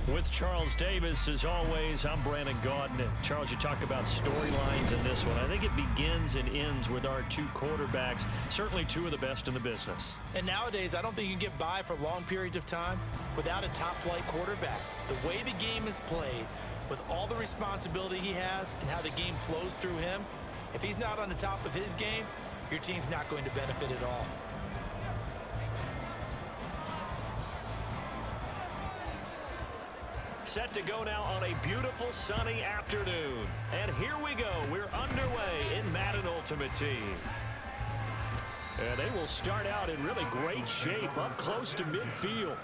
With Charles Davis, as always, I'm Brandon Gaudin. Charles, you talk about storylines in this one. I think it begins and ends with our two quarterbacks, certainly two of the best in the business. And nowadays, I don't think you can get by for long periods of time without a top-flight quarterback. The way the game is played, with all the responsibility he has and how the game flows through him, if he's not on the top of his game, your team's not going to benefit at all. Set to go now on a beautiful sunny afternoon. And here we go. We're underway in Madden Ultimate Team. And they will start out in really great shape up close to midfield.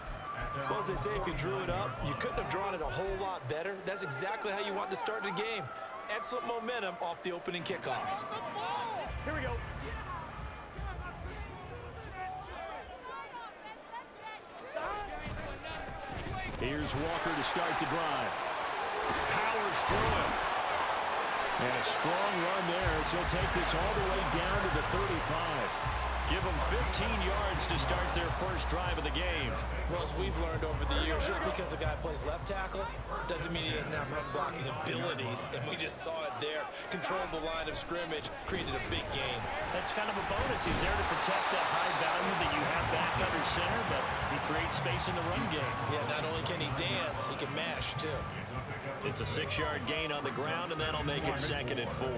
Well, as they say, if you drew it up, you couldn't have drawn it a whole lot better. That's exactly how you want to start the game. Excellent momentum off the opening kickoff. Here we go. Here's Walker to start the drive. Powers through him. And a strong run there as he'll take this all the way down to the 35. Give them 15 yards to start their first drive of the game. Well, as we've learned over the years, just because a guy plays left tackle doesn't mean he doesn't have run blocking abilities. And we just saw it there. Controlled the line of scrimmage, created a big gain. That's kind of a bonus. He's there to protect that high value that you have back under center, but he creates space in the run game. Yeah, not only can he dance, he can mash too. It's a 6-yard gain on the ground, and that'll make it 2nd and 4.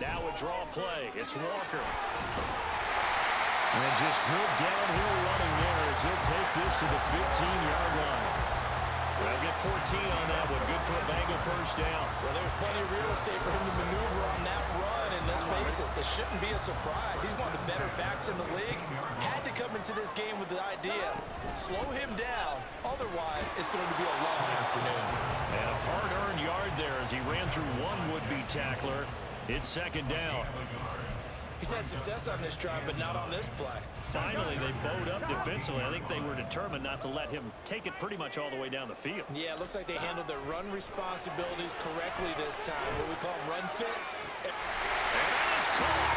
Now a draw play. It's Walker. And just good downhill running there as he'll take this to the 15-yard line. Well, get 14 on that one. Good for a Bengal first down. Well, there's plenty of real estate for him to maneuver on that run, and let's face it, it shouldn't be a surprise. He's one of the better backs in the league. Had to come into this game with the idea, slow him down, otherwise it's going to be a long afternoon. And a hard-earned yard there as he ran through one would-be tackler. It's 2nd down. He's had success on this drive, but not on this play. Finally, they bowed up defensively. I think they were determined not to let him take it pretty much all the way down the field. Yeah, it looks like they handled their run responsibilities correctly this time. What we call them run fits. And that is caught.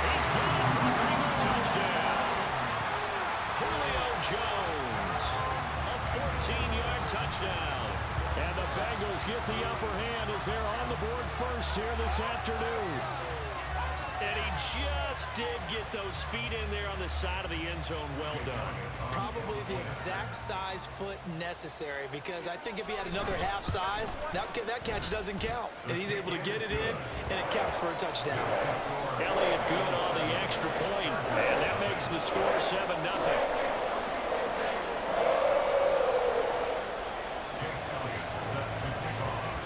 He's gone for the Bengal touchdown. Julio Jones, a 14-yard touchdown. And the Bengals get the upper hand as they're on the board first here this afternoon. And he just did get those feet in there on the side of the end zone. Well done. Probably the exact size foot necessary, because I think if he had another half size, that catch doesn't count. And he's able to get it in, and it counts for a touchdown. Elliott good on the extra point. And that makes the score 7-0.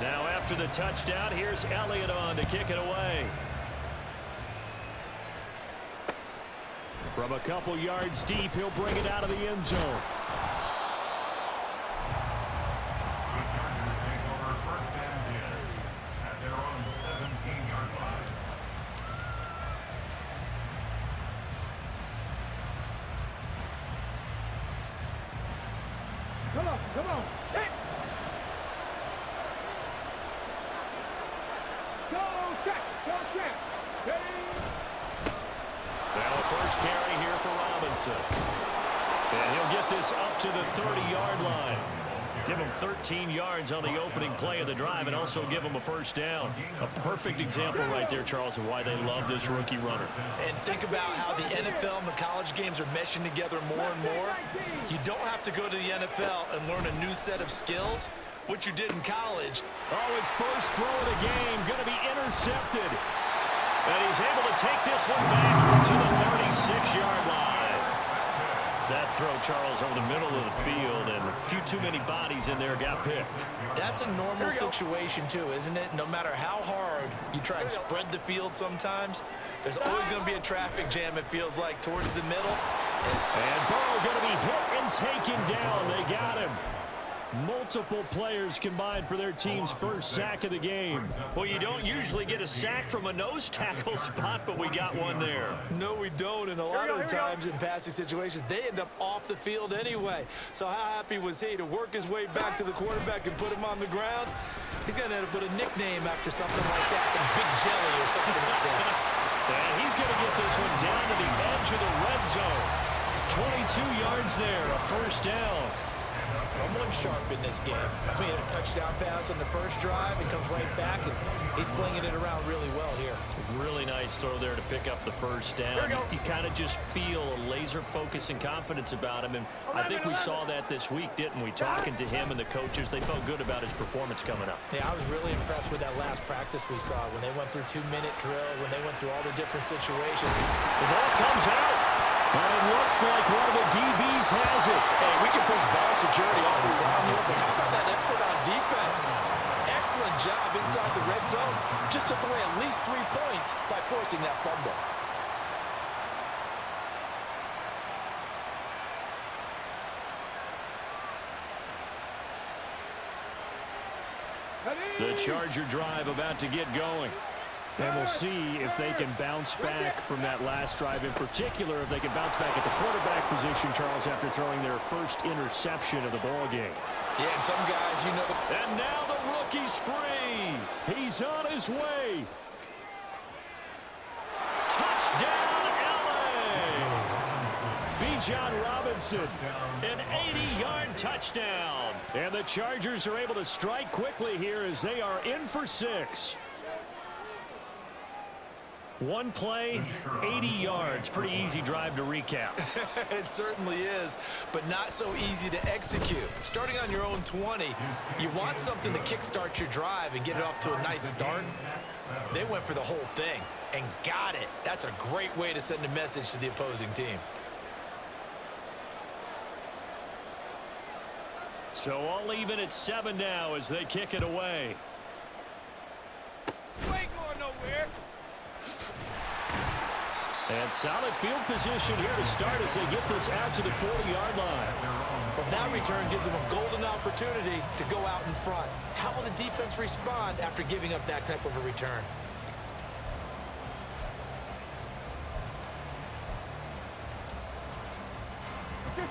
Now after the touchdown, here's Elliott on to kick it away. From a couple yards deep, he'll bring it out of the end zone. The Chargers take over 1st and 10 at their own 17-yard line. Come on, hit! Go check, steady! Now a first carry here for Robinson. And he'll get this up to the 30-yard line. Give him 13 yards on the opening play of the drive and also give him a first down. A perfect example right there, Charles, of why they love this rookie runner. And think about how the NFL and the college games are meshing together more and more. You don't have to go to the NFL and learn a new set of skills. What you did in college. Oh, his first throw of the game going to be intercepted. And he's able to take this one back to the 36-yard line. That throw, Charles, over the middle of the field, and a few too many bodies in there got picked. That's a normal situation, too, isn't it? No matter how hard you try and spread the field sometimes, there's always going to be a traffic jam, it feels like, towards the middle. And Burrow going to be hit and taken down. They got him. Multiple players combined for their team's first sack of the game. Well, you don't usually get a sack from a nose tackle spot, but we got one there. No, we don't. And a lot of the times in passing situations, they end up off the field anyway. So how happy was he to work his way back to the quarterback and put him on the ground? He's going to end up with a nickname after something like that, some big jelly or something like that. And he's going to get this one down to the edge of the red zone. 22 yards there, a first down. Someone sharp in this game. I mean, a touchdown pass on the first drive and comes right back, and he's flinging it around really well here. Really nice throw there to pick up the first down. You kind of just feel a laser focus and confidence about him, and I think we saw that this week, didn't we? Talking to him and the coaches, they felt good about his performance coming up. Yeah, I was really impressed with that last practice we saw when they went through 2-minute drill, when they went through all the different situations. The ball comes out, and it looks like one of the DBs has it. Hey, we can push ball security all we want here, but how about that effort on defense? Excellent job inside the red zone. Just took away at least 3 points by forcing that fumble. The Charger drive about to get going. And we'll see if they can bounce back from that last drive. In particular, if they can bounce back at the quarterback position, Charles, after throwing their first interception of the ball game. Yeah, and some guys, you know. And now the rookie's free. He's on his way. Touchdown, LA. Bijan Robinson, an 80-yard touchdown. And the Chargers are able to strike quickly here as they are in for 6. One play, 80 yards. Pretty easy drive to recap. It certainly is, but not so easy to execute. Starting on your own 20, you want something to kickstart your drive and get it off to a nice start. They went for the whole thing and got it. That's a great way to send a message to the opposing team. So all even at 7 now as they kick it away. You ain't going nowhere. And solid field position here to start as they get this out to the 40-yard line. Well, that return gives them a golden opportunity to go out in front. How will the defense respond after giving up that type of a return?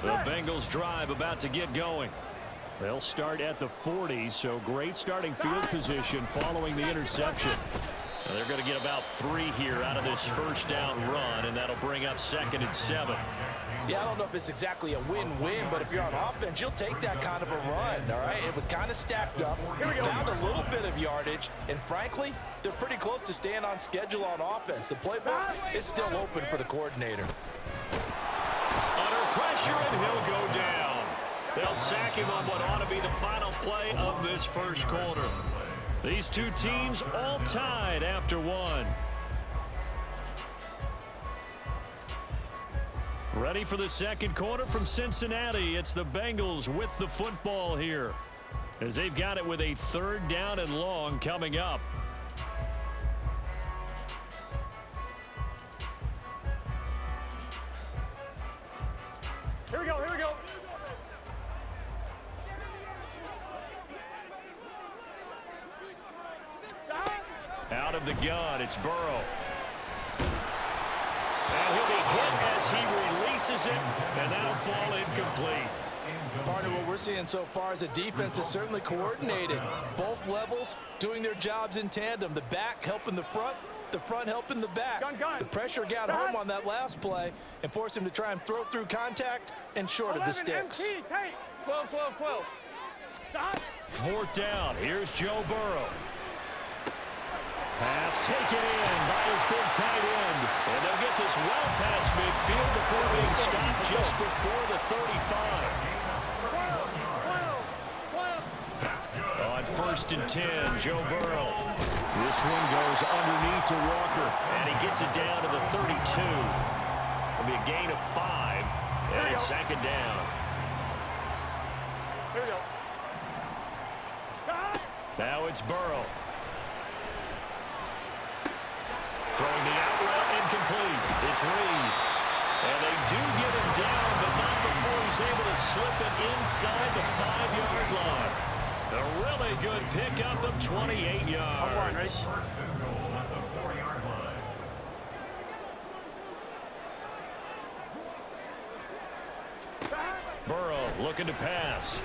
The Bengals drive about to get going. They'll start at the 40, so great starting field position following the interception. And they're going to get about 3 here out of this first down run, and that'll bring up 2nd and 7. Yeah, I don't know if it's exactly a win-win, but if you're on offense, you'll take that kind of a run, all right? It was kind of stacked up, found a little bit of yardage, and frankly, they're pretty close to staying on schedule on offense. The playbook is still open for the coordinator. Under pressure, and he'll go down. They'll sack him on what ought to be the final play of this first quarter. These two teams all tied after 1. Ready for the second quarter from Cincinnati. It's the Bengals with the football here as they've got it with a 3rd down and long coming up. Here we go, here we go. Out of the gun, it's Burrow. And he'll be hit as he releases it, and that'll fall incomplete. Partner, what we're seeing so far is a defense that's certainly coordinated. Both levels doing their jobs in tandem. The back helping the front helping the back. The pressure got home on that last play and forced him to try and throw through contact and short of the sticks. 12, 12, 12. Stop. 4th down. Here's Joe Burrow. Pass taken in by his big tight end. And they'll get this well past midfield before being stopped just before the 35. On 1st and 10, Joe Burrow. This one goes underneath to Walker, and he gets it down to the 32. It'll be a gain of 5, and it's 2nd down. Here we go. Now it's Burrow. Throwing the out route incomplete. It's Reed. And they do get him down, but not before he's able to slip it inside the 5-yard line. A really good pickup of 28 yards. First and goal at the 40-yard line. Burrow looking to pass.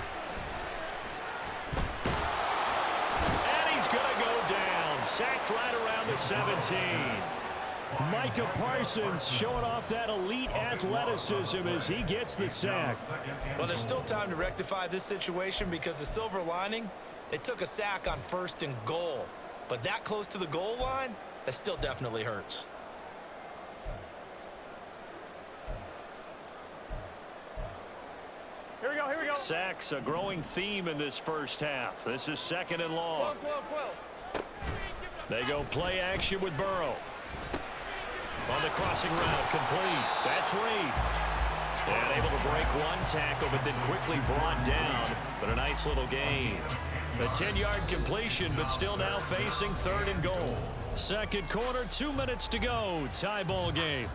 And he's going to go down. Sacked right around the 17. Micah Parsons showing off that elite athleticism as he gets the sack. Well, there's still time to rectify this situation because the silver lining, they took a sack on 1st and goal. But that close to the goal line, that still definitely hurts. Here we go, here we go. Sacks, a growing theme in this first half. This is 2nd and long. 12. They go play action with Burrow. On the crossing route, complete. That's Reed. And able to break one tackle, but then quickly brought down. But a nice little gain. A 10-yard completion, but still now facing 3rd and goal. Second quarter, 2 minutes to go. Tie ball game.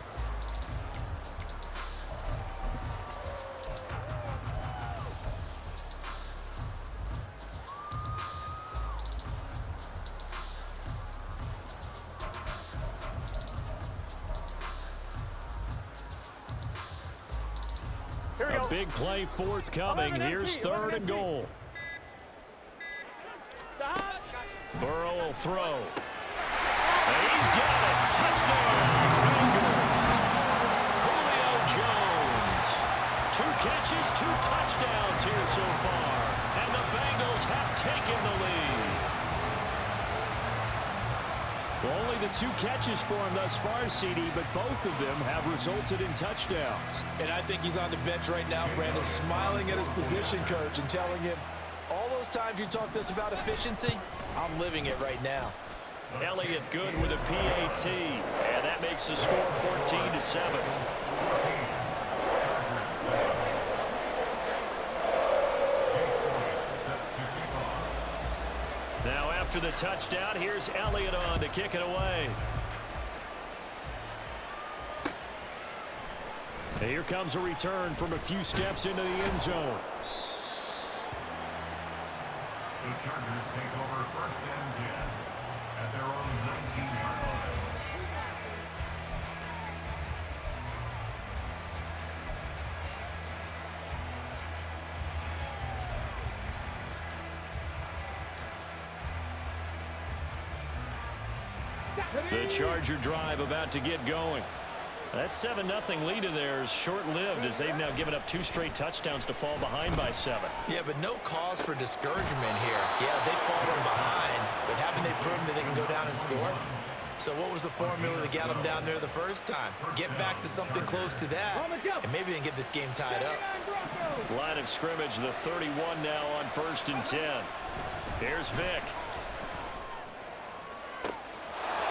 A big play forthcoming. Here's 3rd and goal. Burrow will throw. And he's got it. Touchdown, Bengals. Julio Jones. 2 catches, 2 touchdowns here so far. And the Bengals have taken the lead. Well, only the 2 catches for him thus far, CD, but both of them have resulted in touchdowns. And I think he's on the bench right now, Brandon, smiling at his position coach and telling him, all those times you talked to us about efficiency, I'm living it right now. Elliott good with a PAT, and that makes the score 14-7. Now after the touchdown, here's Elliott on to kick it away. And here comes a return from a few steps into the end zone. The Chargers take over 1st and 10 at their own 19-yard line. The Charger drive about to get going. That 7-0 lead of theirs short-lived as they've now given up 2 straight touchdowns to fall behind by 7. Yeah, but no cause for discouragement here. Yeah, they've fallen behind, but haven't they proven that they can go down and score? So what was the formula to get them down there the first time? Get back to something close to that, and maybe they can get this game tied up. Line of scrimmage, the 31 now on 1st and 10. Here's Vick.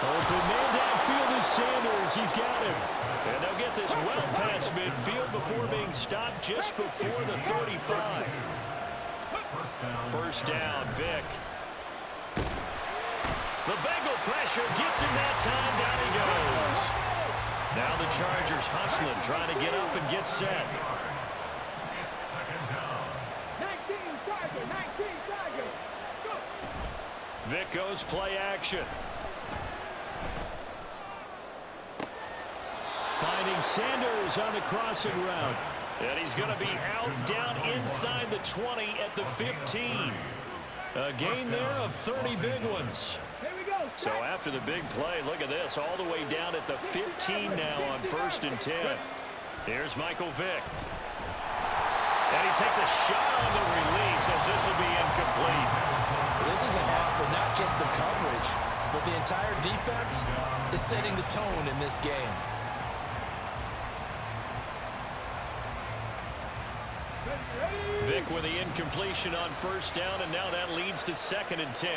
Open man downfield is Sanders. He's got him. And they'll get this well past midfield before being stopped just before the 35. First down, Vick. The Bengal pressure gets him that time. Down he goes. Now the Chargers hustling, trying to get up and get set. 19 Chargers. Go. Vick goes play action. Finding Sanders on the crossing route. And he's going to be out down inside the 20 at the 15. A gain there of 30 big ones. So after the big play, look at this, all the way down at the 15 now on 1st and 10. Here's Michael Vick. And he takes a shot on the release as this will be incomplete. This is a half, but not just the coverage, but the entire defense is setting the tone in this game. Vick with the incompletion on 1st down, and now that leads to 2nd and 10.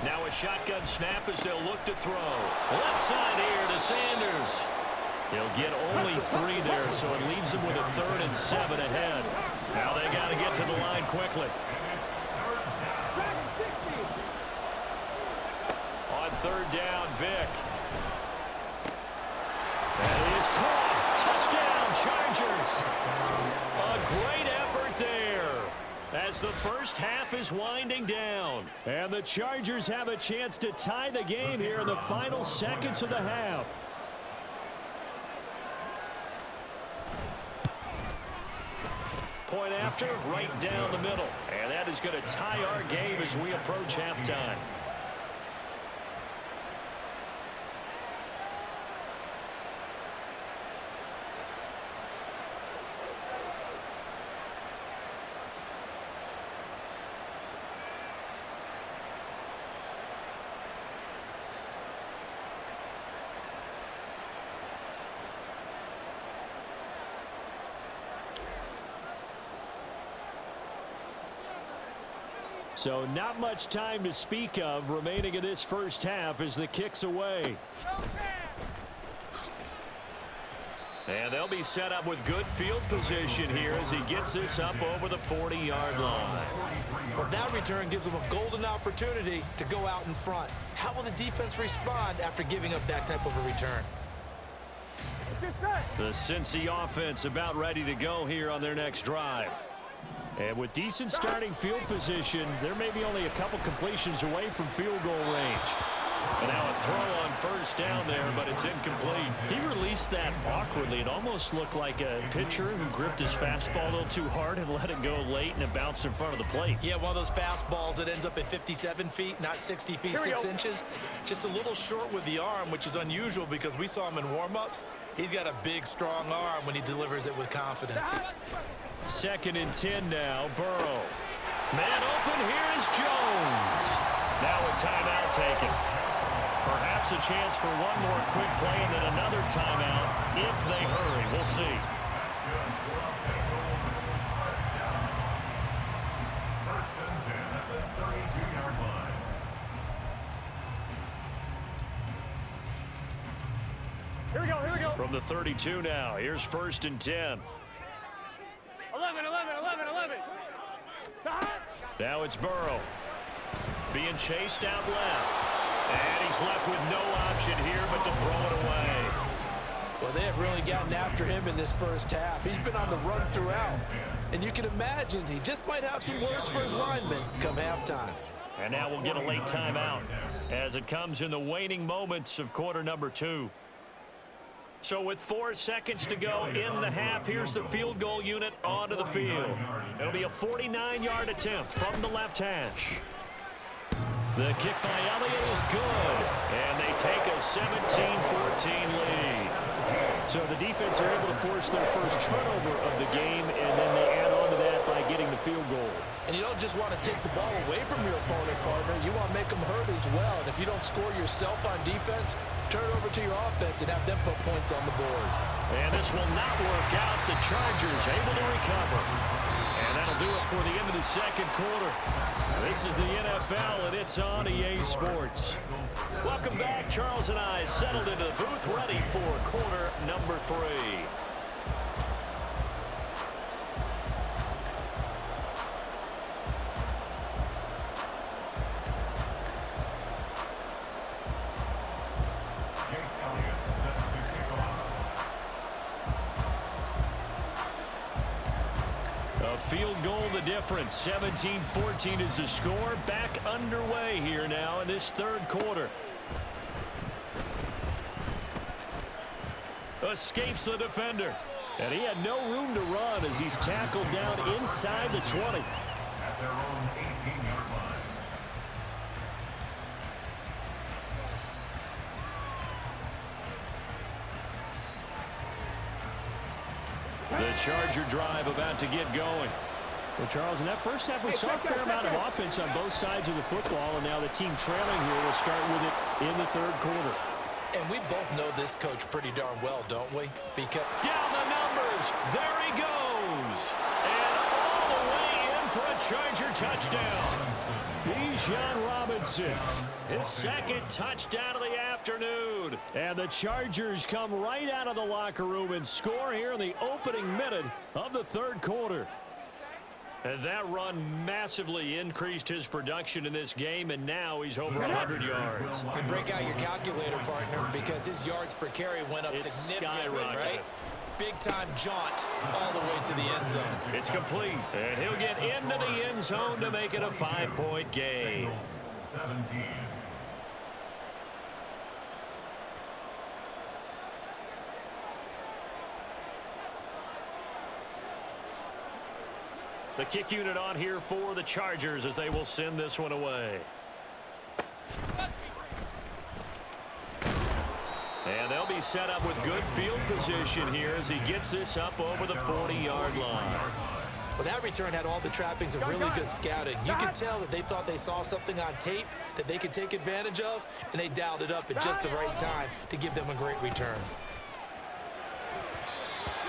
Now a shotgun snap as they'll look to throw. Left side here to Sanders. He'll get only 3 there, so it leaves him with a 3rd and 7 ahead. Now they got to get to the line quickly. On 3rd down, Vick. That is caught. Touchdown, Chargers. A great effort there as the first half is winding down. And the Chargers have a chance to tie the game here in the final seconds of the half. point after, right down the middle. And that is going to tie our game as we approach halftime. So not much time to speak of remaining in this first half as the kick's away. And they'll be set up with good field position here as he gets this up over the 40-yard line. Well, that return gives them a golden opportunity to go out in front. How will the defense respond after giving up that type of a return? The Cincy offense about ready to go here on their next drive. And with decent starting field position, there may be only a couple completions away from field goal range. And now a throw on first down there, but it's incomplete. He released that awkwardly. It almost looked like a pitcher who gripped his fastball a little too hard and let it go late, and it bounced in front of the plate. Yeah, one of those fastballs that ends up at 57 feet, not 60 feet, 6 inches. Just a little short with the arm, which is unusual because we saw him in warm-ups. He's got a big, strong arm when he delivers it with confidence. 2nd and 10 now, Burrow. Man open, here is Jones. Now a timeout taken. Perhaps a chance for one more quick play and then another timeout if they hurry. We'll see. First and 10 at the 32-yard line. Here we go, here we go. From the 32 now, here's 1st and 10. 11. Now it's Burrow. Being chased out left. And he's left with no option here but to throw it away. Well, they have really gotten after him in this first half. He's been on the run throughout. And you can imagine he just might have some words for his linemen come halftime. And now we'll get a late timeout as it comes in the waning moments of quarter number 2. So with 4 seconds to go in the half, here's the field goal unit onto the field. It'll be a 49-yard attempt from the left hash. The kick by Elliott is good, and they take a 17-14 lead. So the defense are able to force their first turnover of the game, and then they add on to that by getting the field goal. And you don't just want to take the ball away from your opponent, partner. You want to make them hurt as well. And if you don't score yourself on defense, turn it over to your offense and have them put points on the board. And this will not work out. The Chargers able to recover. And that'll do it for the end of the second quarter. This is the NFL, and it's on EA Sports. Welcome back. Charles and I settled into the booth, ready for quarter number 3. Field goal the difference. 17-14 is the score. Back underway here now in this third quarter. Escapes the defender. And he had no room to run as he's tackled down inside the 20. At their own 18-yard line. The Charger drive about to get going. Well, Charles, in that first half, we saw a fair amount of offense on both sides of the football, and now the team trailing here will start with it in the third quarter. And we both know this coach pretty darn well, don't we? Because down the numbers. There he goes. And all the way in for a Charger touchdown. Bijan Robinson, his second touchdown of the afternoon. And the Chargers come right out of the locker room and score here in the opening minute of the third quarter. And that run massively increased his production in this game, and now he's over 100 yards. And break out your calculator, partner, because his yards per carry went up significantly, right? Big-time jaunt all the way to the end zone. It's complete, and he'll get into the end zone to make it a 5-point game. 17. The kick unit on here for the Chargers as they will send this one away. And they'll be set up with good field position here as he gets this up over the 40-yard line. Well, that return had all the trappings of really good scouting. You could tell that they thought they saw something on tape that they could take advantage of, and they dialed it up at just the right time to give them a great return.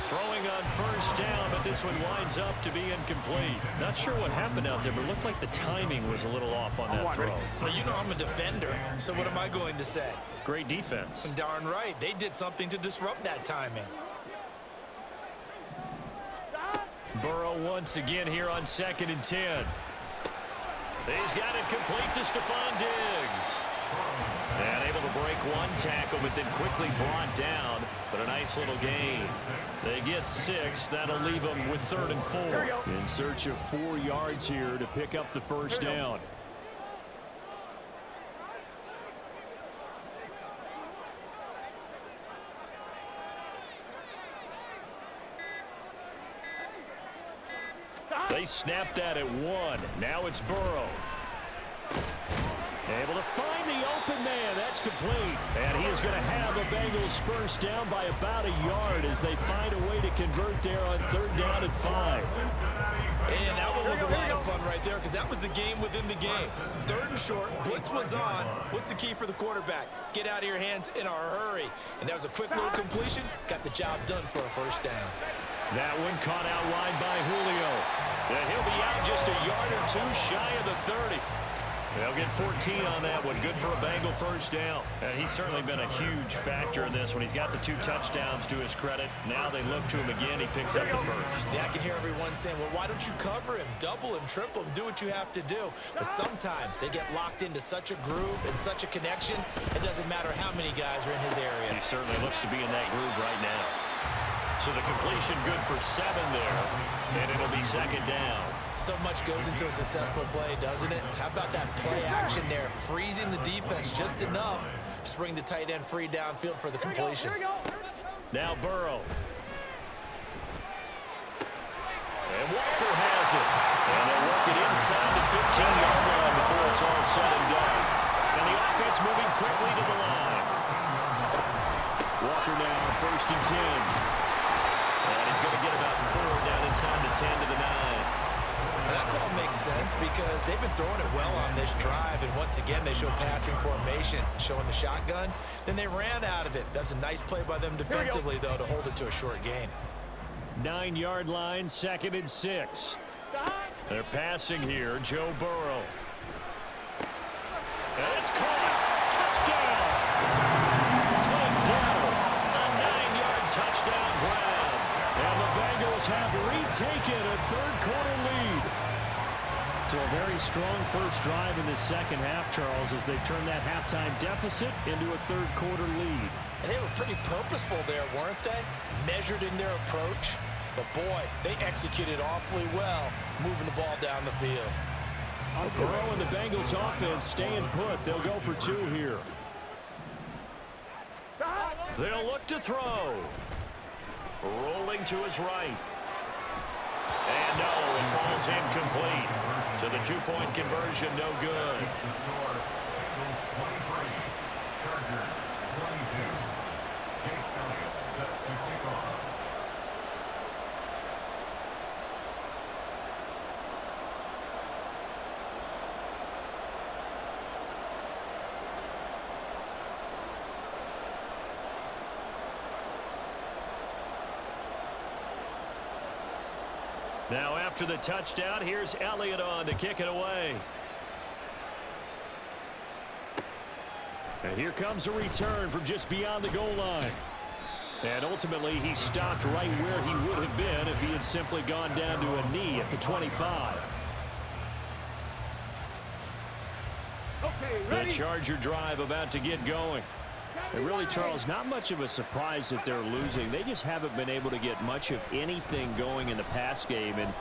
Throwing on first down, but this one winds up to be incomplete. Not sure what happened out there, but it looked like the timing was a little off on that throw. Well, you know I'm a defender, so what am I going to say? Great defense. Darn right. They did something to disrupt that timing. Burrow once again here on 2nd and 10. He's got it complete to Stephon Diggs. And able to break one tackle, but then quickly brought down. But a nice little gain. They get 6. That'll leave them with 3rd and 4. In search of 4 yards here to pick up the first down. They snap that at 1. Now it's Burrow. Able to find the open man. That's complete. And he is going to have the Bengals first down by about a yard as they find a way to convert there on 3rd down and 5. And that one was a lot of fun right there because that was the game within the game. 3rd and short. Blitz was on. What's the key for the quarterback? Get out of your hands in a hurry. And that was a quick little completion. Got the job done for a first down. That one caught out wide by Julio. And he'll be out just a yard or 2 shy of the 30. They'll get 14 on that one. Good for a Bengal first down. And he's certainly been a huge factor in this one. He's got the 2 touchdowns to his credit. Now they look to him again. He picks up the first. Yeah, I can hear everyone saying, well, why don't you cover him, double him, triple him, do what you have to do. But sometimes they get locked into such a groove and such a connection, it doesn't matter how many guys are in his area. He certainly looks to be in that groove right now. So the completion good for 7 there, and it'll be 2nd down. So much goes into a successful play, doesn't it? How about that play action there, freezing the defense just enough to bring the tight end free downfield for the completion. Now Burrow. And Walker has it. And they'll work it inside the 15-yard line before it's all said and done. And the offense moving quickly to the line. Walker now, 1st and 10. And he's going to get about 4 down inside the 10 to the 9. That call makes sense because they've been throwing it well on this drive, and once again they show passing formation, showing the shotgun. Then they ran out of it. That's a nice play by them defensively, though, to hold it to a short gain. 9-yard line, 2nd and 6. They're passing here, Joe Burrow. And it's caught. Touchdown! Touchdown! A 9-yard touchdown grab. And the Bengals have retaken a 3rd-quarter lead. So a very strong first drive in the second half, Charles, as they turn that halftime deficit into a 3rd-quarter lead. And they were pretty purposeful there, weren't they? Measured in their approach. But, boy, they executed awfully well, moving the ball down the field. Burrow and the Bengals offense staying put. They'll go for 2 here. They'll look to throw. Rolling to his right. And no, it falls incomplete. So the 2-point conversion, no good. Now after the touchdown, here's Elliott on to kick it away. And here comes a return from just beyond the goal line. And ultimately, he stopped right where he would have been if he had simply gone down to a knee at the 25. The Charger drive about to get going. And really, Charles, not much of a surprise that they're losing. They just haven't been able to get much of anything going in the pass game. And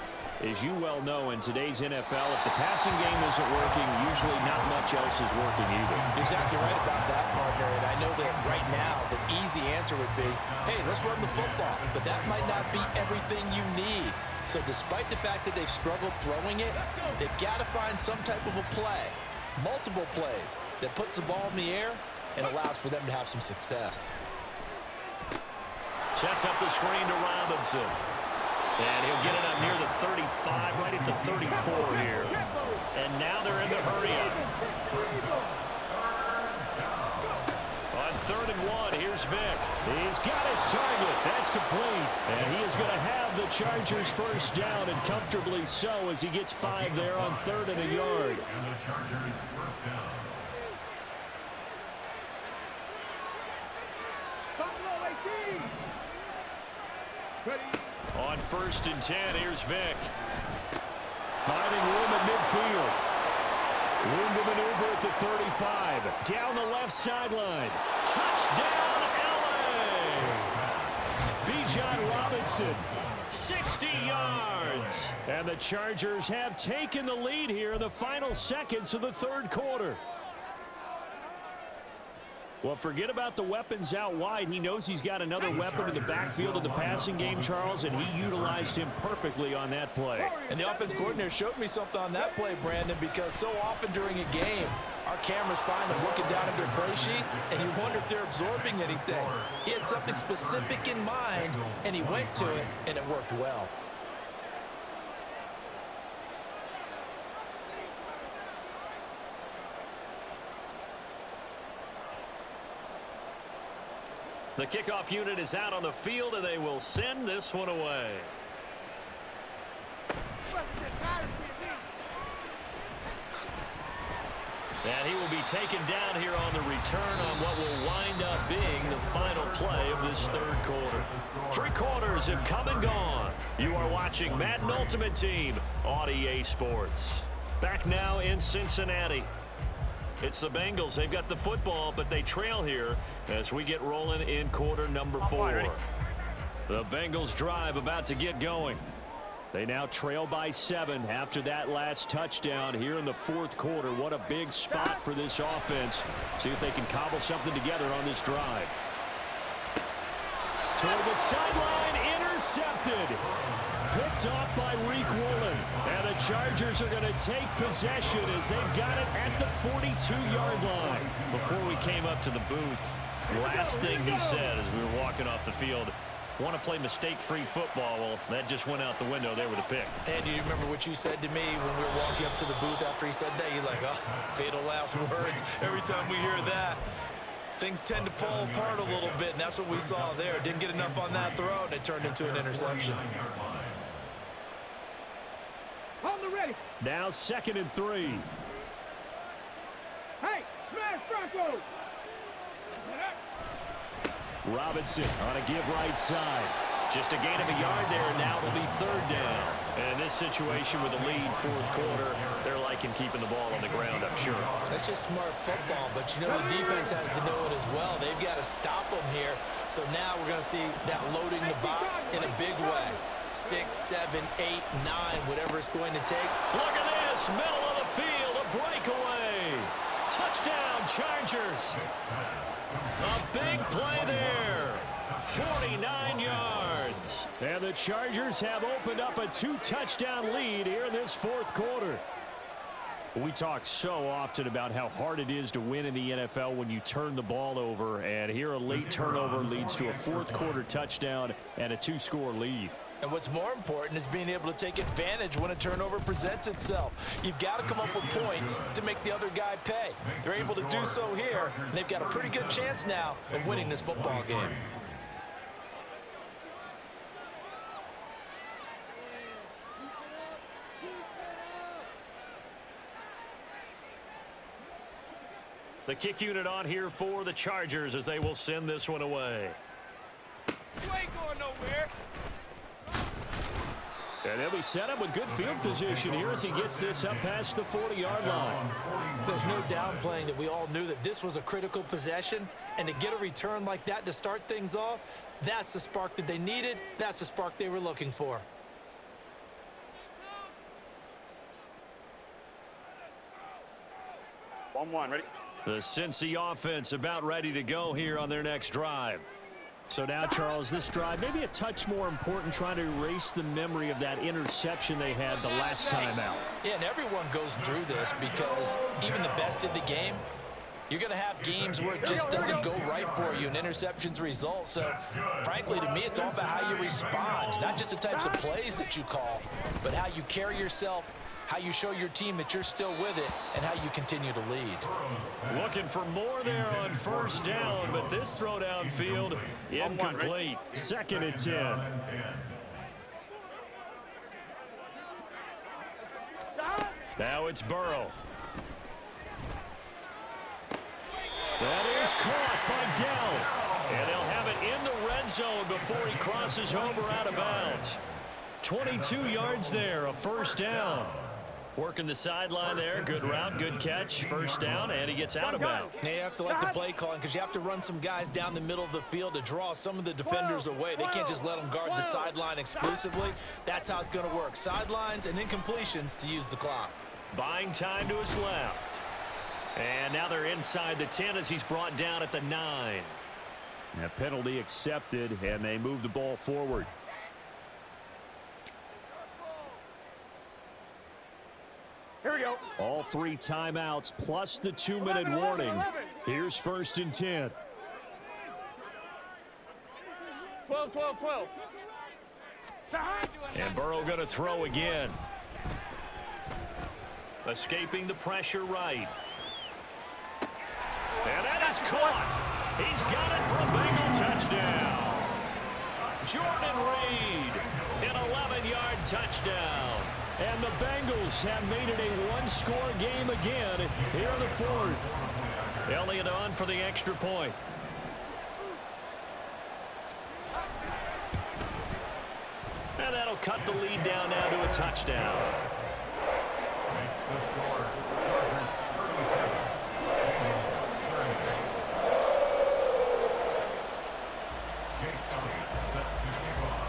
as you well know, in today's NFL, if the passing game isn't working, usually not much else is working either. Exactly right about that, partner. And I know that right now the easy answer would be, hey, let's run the football. But that might not be everything you need. So despite the fact that they've struggled throwing it, they've got to find some type of a play, multiple plays, that puts the ball in the air and allows for them to have some success. Sets up the screen to Robinson. And he'll get it up near the 35, right at the 34 here. And now they're in the hurry-up. On 3rd and 1, here's Vick. He's got his target. That's complete. And he is going to have the Chargers first down, and comfortably so, as he gets 5 there on 3rd and a yard. And the Chargers first down. On 1st and 10, here's Vick. Finding room at midfield. Room to maneuver at the 35. Down the left sideline. Touchdown, L.A. Bijan Robinson, 60 yards. And the Chargers have taken the lead here in the final seconds of the 3rd quarter. Well, forget about the weapons out wide. He knows he's got another weapon in the backfield of the passing game, Charles, and he utilized him perfectly on that play. And the offense coordinator showed me something on that play, Brandon, because so often during a game, our cameras find them looking down at their play sheets, and you wonder if they're absorbing anything. He had something specific in mind, and he went to it, and it worked well. The kickoff unit is out on the field, and they will send this one away. And he will be taken down here on the return on what will wind up being the final play of this 3rd quarter. 3 quarters have come and gone. You are watching Madden Ultimate Team on EA Sports. Back now in Cincinnati. It's the Bengals. They've got the football, but they trail here as we get rolling in quarter number 4. The Bengals drive about to get going. They now trail by 7 after that last touchdown here in the 4th quarter. What a big spot for this offense. See if they can cobble something together on this drive. Toward the sideline, intercepted. Picked off by Reek Woolen. And the Chargers are going to take possession as they've got it at the 42-yard line. Before we came up to the booth, last thing he said as we were walking off the field, want to play mistake-free football. Well, that just went out the window there with a pick. And do you remember what you said to me when we were walking up to the booth after he said that? You're like, oh, fatal last words. Every time we hear that, things tend to fall apart a little bit, and that's what we saw there. Didn't get enough on that throw, and it turned into an interception. Now 2nd and 3. Hey, smash Broncos! Robinson on a give right side. Just a gain of a yard there, and now it'll be 3rd down. And in this situation with a lead 4th quarter, they're liking keeping the ball on the ground, I'm sure. That's just smart football, but you know the defense has to know it as well. They've got to stop them here. So now we're going to see that loading the box in a big way. 6, 7, 8, 9, whatever it's going to take. Look at this, middle of the field, a breakaway. Touchdown, Chargers. A big play there. 49 yards. And the Chargers have opened up a 2-touchdown lead here in this 4th quarter. We talk so often about how hard it is to win in the NFL when you turn the ball over. And here a late turnover leads to a 4th quarter touchdown and a 2-score lead. And what's more important is being able to take advantage when a turnover presents itself. You've got to come up with points to make the other guy pay. They're able to do so here, and they've got a pretty good chance now of winning this football game. The kick unit on here for the Chargers as they will send this one away. You ain't going nowhere. And they'll be set up with good field position here as he gets this up past the 40-yard line. There's no downplaying that we all knew that this was a critical possession, and to get a return like that to start things off, that's the spark that they needed. That's the spark they were looking for. One, ready? The Cincy offense about ready to go here on their next drive. So now, Charles, this drive maybe a touch more important, trying to erase the memory of that interception they had the last time out. Yeah, and everyone goes through this because even the best in the game, you're going to have games where it just doesn't go right for you and interceptions result. So, frankly, to me, it's all about how you respond, not just the types of plays that you call, but how you carry yourself, how you show your team that you're still with it, and how you continue to lead. Looking for more there on first down, but this throw downfield incomplete. 2nd and 10. Now it's Burrow. That is caught by Dell. And they'll have it in the red zone before he crosses over out of bounds. 22 yards there, a first down. Working the sideline there. Good route, good catch. First down, and he gets out of bounds. Now you have to like the play calling because you have to run some guys down the middle of the field to draw some of the defenders away. They can't just let them guard the sideline exclusively. That's how it's going to work. Sidelines and incompletions to use the clock. Buying time to his left. And now they're inside the 10 as he's brought down at the 9. A penalty accepted, and they move the ball forward. Here we go. All 3 timeouts plus the 2-minute warning. Here's 1st and 10. 12, 12, 12. And Burrow going to throw again. Escaping the pressure right. And that is caught. He's got it for a Bengal touchdown. Jordan Reed, an 11-yard touchdown. And the Bengals have made it a one-score game again here in the 4th. Elliott on for the extra point. And that'll cut the lead down now to a touchdown. Makes the score. Chargers 37. Jake Elliott set to kick off.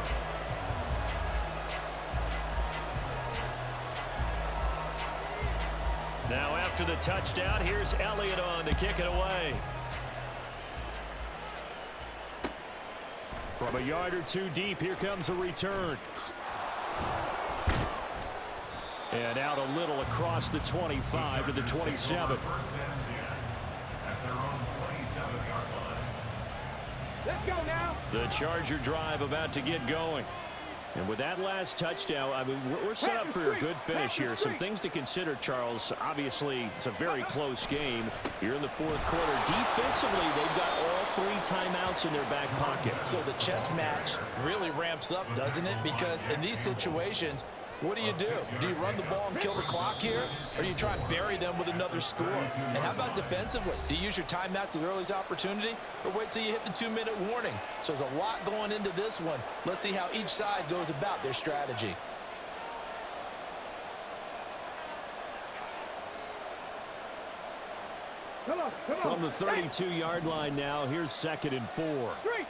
Now after the touchdown, here's Elliott on to kick it away. From a yard or 2 deep, here comes a return. And out a little across the 25 to the 27. First and 10 at their own 27-yard line. Let's go now. The Charger drive about to get going. And with that last touchdown, I mean, we're set up for a good finish here. Some things to consider, Charles. Obviously, it's a very close game. You're in the 4th quarter. Defensively, they've got all 3 timeouts in their back pocket. So the chess match really ramps up, doesn't it? Because in these situations, what do? Do you run the ball and kill the clock here? Or do you try and bury them with another score? And how about defensively? Do you use your timeouts at earliest opportunity? Or wait till you hit the 2-minute warning? So there's a lot going into this one. Let's see how each side goes about their strategy. Come on. From the 32-yard line now, here's 2nd and 4. Three.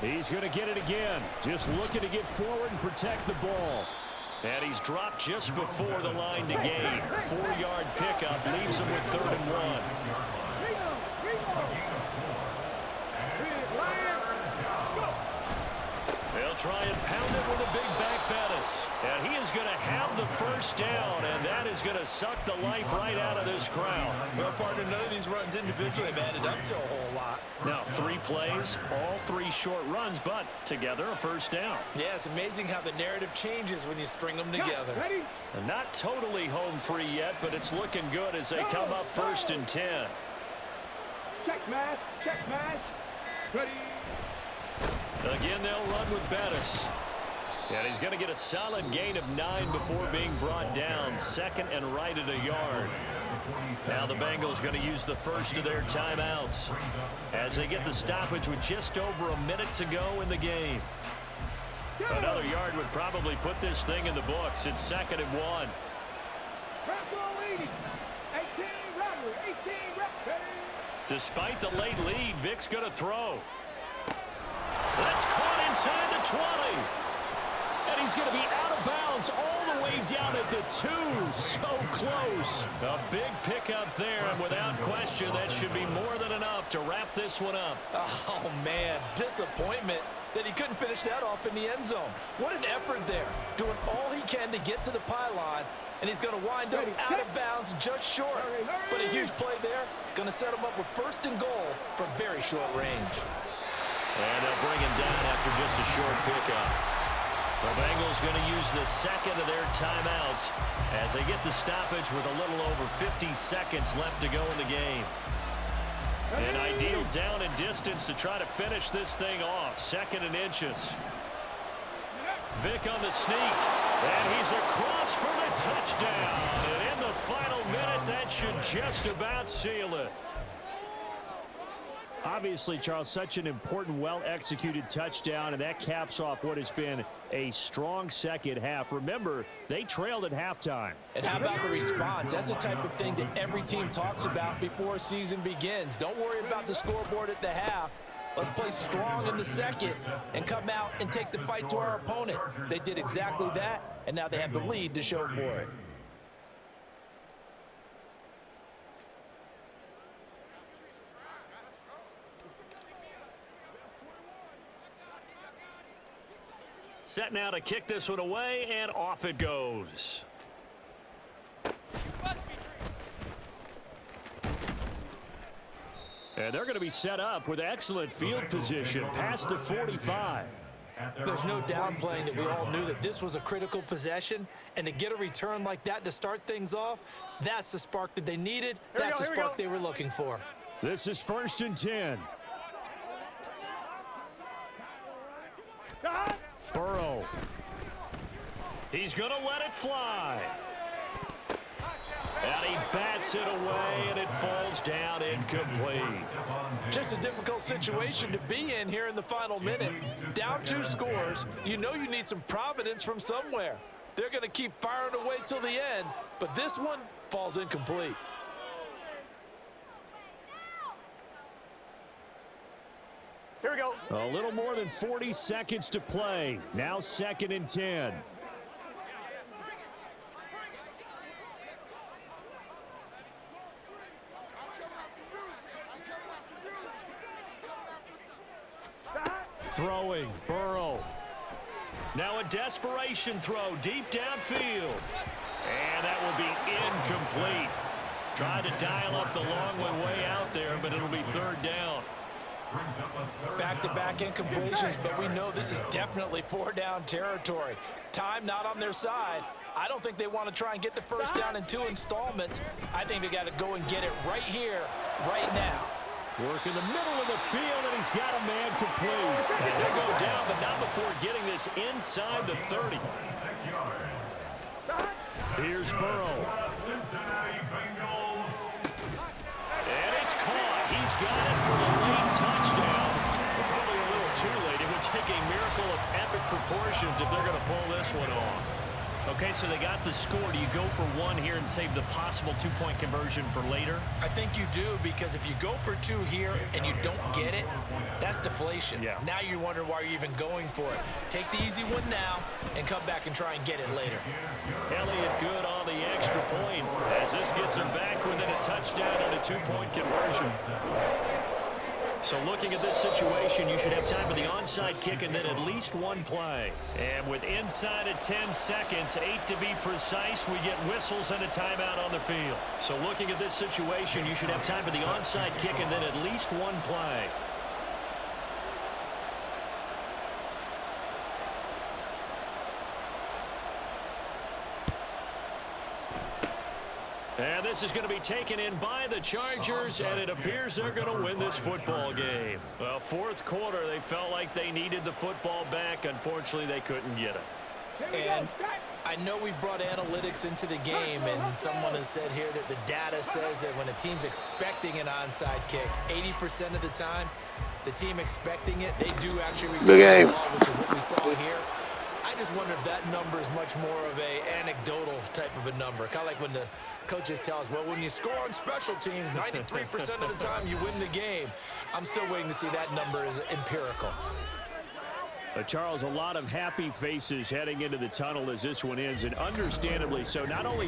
He's going to get it again. Just looking to get forward and protect the ball. And he's dropped just before the line to gain. 4-yard pickup leaves him with 3rd and 1. They'll try and pound it with a big back Bettis. And he is going to have the first down, and that is going to suck the life right out of this crowd. Well, partner, none of these runs individually have added up to a whole lot. Now 3 plays, all 3 short runs, but together a first down. Yeah, it's amazing how the narrative changes when you string them together. Ready? And not totally home free yet, but it's looking good as they come up 1st and 10. Check smash. Ready? Again, they'll run with Bettis. And he's going to get a solid gain of 9 before being brought down. 2nd and right at a yard. Now the Bengals going to use the first of their timeouts as they get the stoppage with just over a minute to go in the game. Another yard would probably put this thing in the books. It's 2nd and 1. Despite the late lead, Vic's going to throw. That's caught inside the 20. And he's going to be out of bounds all the way down at the 2. So close. A big pickup there, and without question, that should be more than enough to wrap this one up. Oh, man, disappointment that he couldn't finish that off in the end zone. What an effort there, doing all he can to get to the pylon, and he's going to wind up out of bounds just short. But a huge play there, going to set him up with 1st and goal from very short range. And they'll bring him down after just a short pickup. The Bengals going to use the second of their timeouts as they get the stoppage with a little over 50 seconds left to go in the game. An ideal down and distance to try to finish this thing off. 2nd and inches. Vick on the sneak, and he's across for the touchdown. And in the final minute, that should just about seal it. Obviously, Charles, such an important, well-executed touchdown, and that caps off what has been a strong second half. Remember, they trailed at halftime. And how about the response? That's the type of thing that every team talks about before a season begins. Don't worry about the scoreboard at the half. Let's play strong in the second and come out and take the fight to our opponent. They did exactly that, and now they have the lead to show for it. Set now to kick this one away, and off it goes. And they're going to be set up with excellent field position past the 45. There's no downplaying that we all knew that this was a critical possession, and to get a return like that to start things off, that's the spark that they needed. That's the spark they were looking for. This is 1st and 10. Burrow. He's going to let it fly. And he bats it away, and it falls down incomplete. Just a difficult situation to be in here in the final minute. Down 2 scores, you know you need some providence from somewhere. They're going to keep firing away till the end, but this one falls incomplete. Here we go. A little more than 40 seconds to play. Now 2nd and 10. Throwing, Burrow. Now a desperation throw deep downfield. And that will be incomplete. Tried to dial up the long way out there, but it'll be 3rd down. Back-to-back incompletions, but we know this is definitely 4-down territory. Time not on their side. I don't think they want to try and get the 1st down in 2 installments. I think they got to go and get it right here, right now. Work in the middle of the field, and he's got a man complete. And they'll go down, but not before getting this inside the 30. Here's Burrow. And it's caught. He's got it for the late touchdown. But probably a little too late. It would take a miracle of epic proportions if they're going to pull this one off. Okay, so they got the score. Do you go for 1 here and save the possible 2-point conversion for later? I think you do, because if you go for 2 here and you don't get it, that's deflation. Yeah. Now you wonder why you're even going for it. Take the easy one now and come back and try and get it later. Elliott good on the extra point as this gets him back within a touchdown and a 2-point conversion. So looking at this situation, you should have time for the onside kick and then at least 1 play. And with inside of 10 seconds, 8 to be precise, we get whistles and a timeout on the field. So looking at this situation, you should have time for the onside kick and then at least 1 play. And this is going to be taken in by the Chargers, and it appears they're going to win this football game. Well, 4th quarter, they felt like they needed the football back. Unfortunately, they couldn't get it. And I know we brought analytics into the game, and someone has said here that the data says that when a team's expecting an onside kick, 80% of the time, the team expecting it, they do actually recover the ball, which is what we saw here. I just wonder if that number is much more of a anecdotal type of a number. Kind of like when the coaches tell us, well, when you score on special teams, 93% of the time you win the game. I'm still waiting to see that number is empirical. Charles, a lot of happy faces heading into the tunnel as this one ends, and understandably so. Not only